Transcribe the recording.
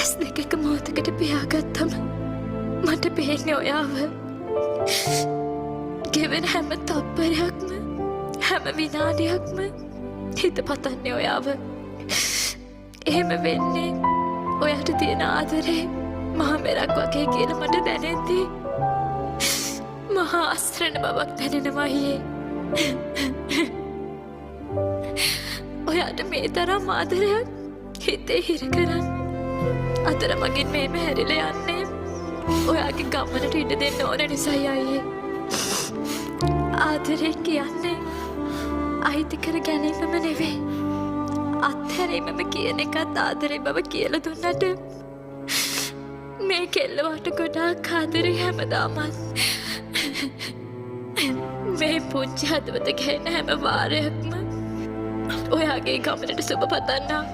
ඇස් දෙකක මොහොතකට පියාගත්තම මට පේන්නේ ඔයාව. ගෙවෙන හැම තප්පරයක්ම හැම විනාඩියක්ම හිත පතන්නේ ඔයාව. එහෙම වෙන්නේ ඔයාට තියෙන ආදරේ මහා මෙරක් වගේ කියලා මට දැනෙද්දී මහා අස්රණ බවක් දැනෙනවා අයියේ. ඔයාට මේ තරම් ආදරයක් හිතේ හිර කරන් අතර මගින් මේම හැරිලා යන්නේ ඔයාගේ ගමනට ඉඩ දෙන්න ඕන නිසායි අයියේ. ආදරේ කියන්නේ අයිති කර ගැනීමම නෙවෙයි, අත්හැරීමම කියන එකත් ආදරේ බව කියලා දුන්නට මේ කෙල්ලවට ගොඩාක් ආදරේ හැමදාමත්. මේ පුංචි හදවත ගැහෙන හැම වාරයක්ම ඔයාගේ ගමනට සුබ පතන්නා.